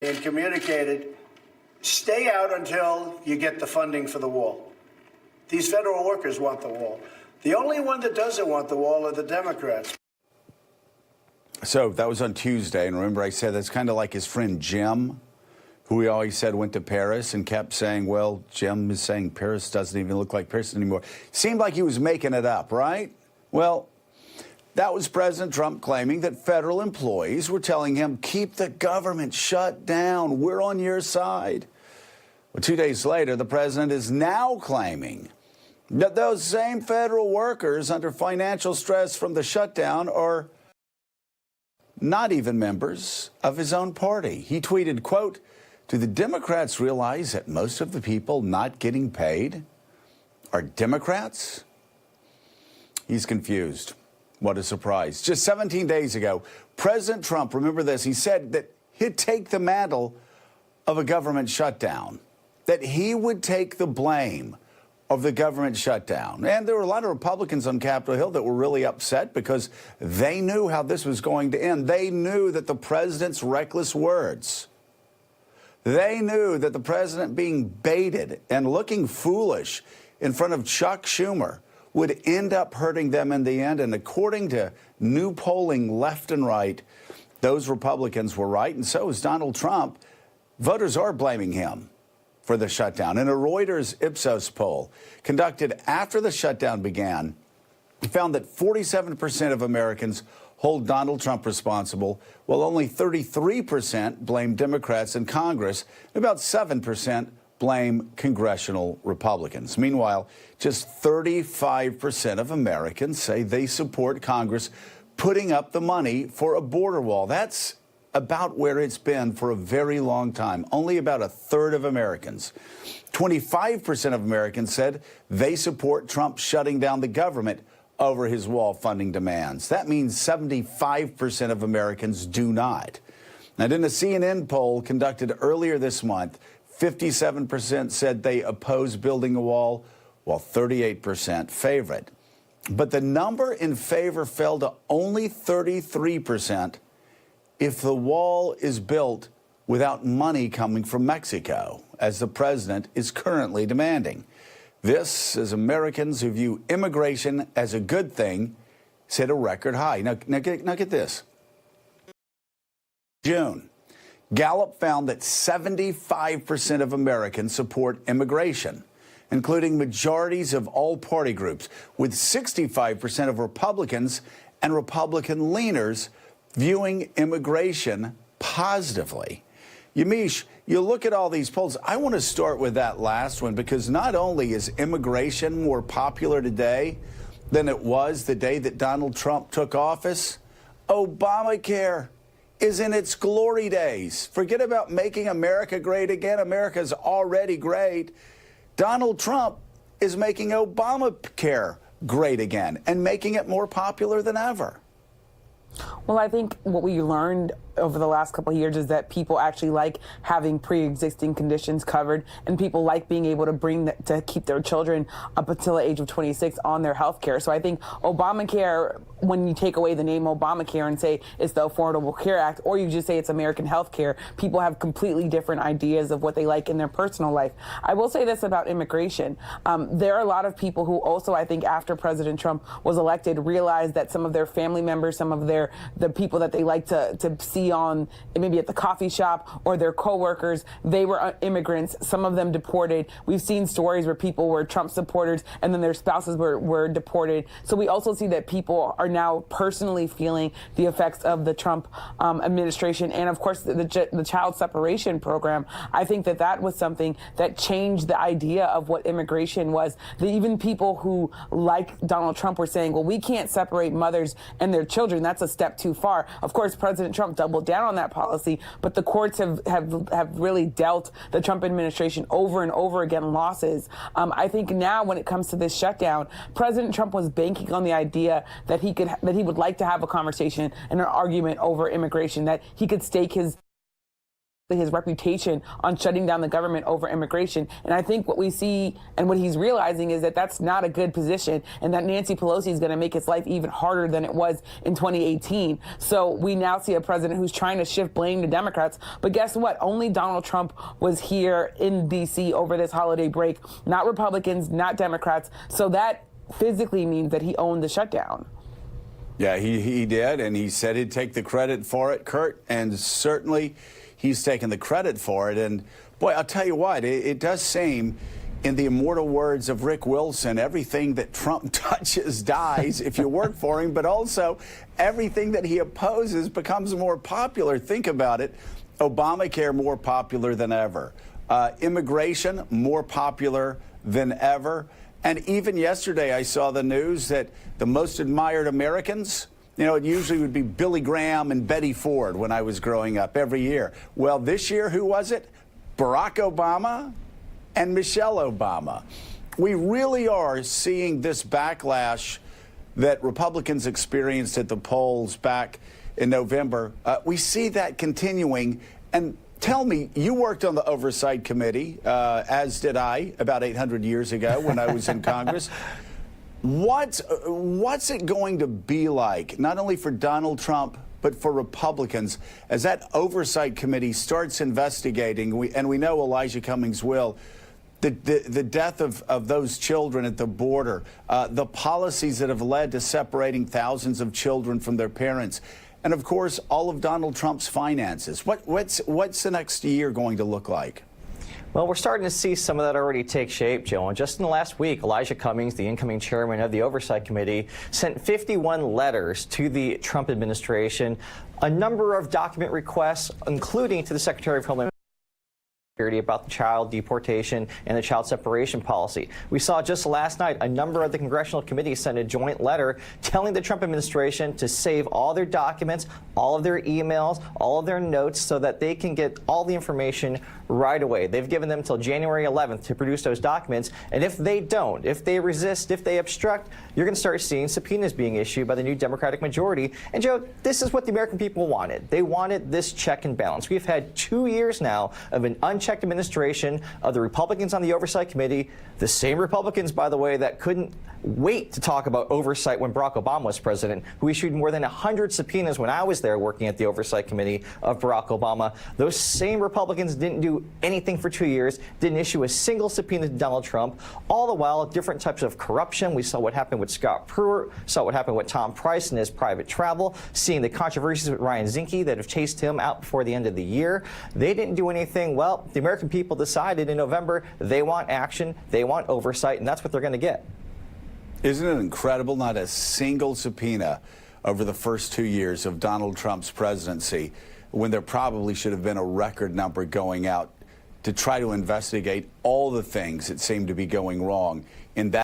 and communicated, stay out until you get the funding for the wall. These federal workers want the wall. The only one that doesn't want the wall are the Democrats. So that was on Tuesday, and remember I said that's kind of like his friend Jim, who he always said went to Paris and kept saying, well, Jim is saying Paris doesn't even look like Paris anymore. Seemed like he was making it up, right? Well, that was President Trump claiming that federal employees were telling him, keep the government shut down. We're on your side. Well, 2 days later, the president is now claiming that those same federal workers under financial stress from the shutdown are not even members of his own party. He tweeted, quote, do the Democrats realize that most of the people not getting paid are Democrats? He's confused. What a surprise. Just 17 days ago, President Trump, remember this, he said that he'd take the mantle of a government shutdown, that he would take the blame of the government shutdown. And there were a lot of Republicans on Capitol Hill that were really upset because they knew how this was going to end. They knew that the president's reckless words, they knew that the president being baited and looking foolish in front of Chuck Schumer would end up hurting them in the end. And according to new polling left and right, those Republicans were right, and so is Donald Trump. Voters are blaming him for the shutdown. In a Reuters Ipsos poll conducted after the shutdown began, found that 47% of Americans hold Donald Trump responsible, while only 33% blame Democrats in Congress, and about 7% blame congressional Republicans. Meanwhile, just 35% of Americans say they support Congress putting up the money for a border wall. That's about where it's been for a very long time. Only about a third of Americans. 25% of Americans said they support Trump shutting down the government over his wall funding demands. That means 75% of Americans do not. Now, in a CNN poll conducted earlier this month, 57% said they oppose building a wall, while 38% favor it. But the number in favor fell to only 33% if the wall is built without money coming from Mexico, as the president is currently demanding. This, as Americans who view immigration as a good thing, set a record high. Now get this. June, Gallup found that 75% of Americans support immigration, including majorities of all party groups, with 65% of Republicans and Republican leaners viewing immigration positively. Yamiche, you look at all these polls. I want to start with that last one, because not only is immigration more popular today than it was the day that Donald Trump took office, Obamacare is in its glory days. Forget about making America great again. America's already great. Donald Trump is making Obamacare great again and making it more popular than ever. Well, I think what we learned over the last couple of years is that people actually like having pre-existing conditions covered, and people like being able to keep their children up until the age of 26 on their health care. So I think Obamacare, when you take away the name Obamacare and say it's the Affordable Care Act, or you just say it's American health care, people have completely different ideas of what they like in their personal life. I will say this about immigration. There are a lot of people who also, I think, after President Trump was elected, realized that some of their family members, some of the people that they like to see on maybe at the coffee shop, or their coworkers, they were immigrants, some of them deported. We've seen stories where people were Trump supporters and then their spouses were deported. So we also see that people are now personally feeling the effects of the Trump administration, and of course the child separation program. I think that was something that changed the idea of what immigration was. That even people who like Donald Trump were saying, well, we can't separate mothers and their children. That's a step too far. Of course, President Trump doubled down on that policy, but the courts have really dealt the Trump administration over and over again losses. I think now when it comes to this shutdown, President Trump was banking on the idea that he would like to have a conversation and an argument over immigration, that he could stake his his reputation on shutting down the government over immigration. And I think what we see and what he's realizing is that that's not a good position, and that Nancy Pelosi is going to make his life even harder than it was in 2018. So we now see a president who's trying to shift blame to Democrats. But guess what? Only Donald Trump was here in D.C. over this holiday break, not Republicans, not Democrats. So that physically means that he owned the shutdown. Yeah, he did, and he said he'd take the credit for it, Kurt, and certainly he's taken the credit for it. And boy, I'll tell you what, it does seem, in the immortal words of Rick Wilson, everything that Trump touches dies if you work for him, but also everything that he opposes becomes more popular. Think about it. Obamacare more popular than ever. Immigration more popular than ever. And even yesterday, I saw the news that the most admired Americans, you know, it usually would be Billy Graham and Betty Ford when I was growing up every year. Well, this year, who was it? Barack Obama and Michelle Obama. We really are seeing this backlash that Republicans experienced at the polls back in November. We see that continuing. And tell me, you worked on the Oversight Committee, as did I, about 800 years ago when I was in Congress. What's it going to be like, not only for Donald Trump, but for Republicans, as that Oversight Committee starts investigating, and we know Elijah Cummings will, the death of those children at the border, the policies that have led to separating thousands of children from their parents, and of course, all of Donald Trump's finances. What's the next year going to look like? Well, we're starting to see some of that already take shape, Joe. And just in the last week, Elijah Cummings, the incoming chairman of the Oversight Committee, sent 51 letters to the Trump administration, a number of document requests, including to the Secretary of Homeland Security about the child deportation and the child separation policy. We saw just last night a number of the congressional committees send a joint letter telling the Trump administration to save all their documents, all of their emails, all of their notes, so that they can get all the information right away. They've given them until January 11th to produce those documents, and if they don't, if they resist, if they obstruct, you're going to start seeing subpoenas being issued by the new Democratic majority. And Joe, this is what the American people wanted. They wanted this check and balance. We've had 2 years now of an unchecked administration of the Republicans on the Oversight Committee, the same Republicans, by the way, that couldn't wait to talk about oversight when Barack Obama was president, who issued more than 100 subpoenas when I was there working at the Oversight Committee of Barack Obama. Those same Republicans didn't do anything for 2 years, didn't issue a single subpoena to Donald Trump, all the while different types of corruption. We saw what happened with Scott Pruitt, saw what happened with Tom Price and his private travel, seeing the controversies with Ryan Zinke that have chased him out before the end of the year. They didn't do anything. Well, the American people decided in November they want action, they want oversight, and that's what they're going to get. Isn't it incredible? Not a single subpoena over the first 2 years of Donald Trump's presidency, when there probably should have been a record number going out to try to investigate all the things that seem to be going wrong in that.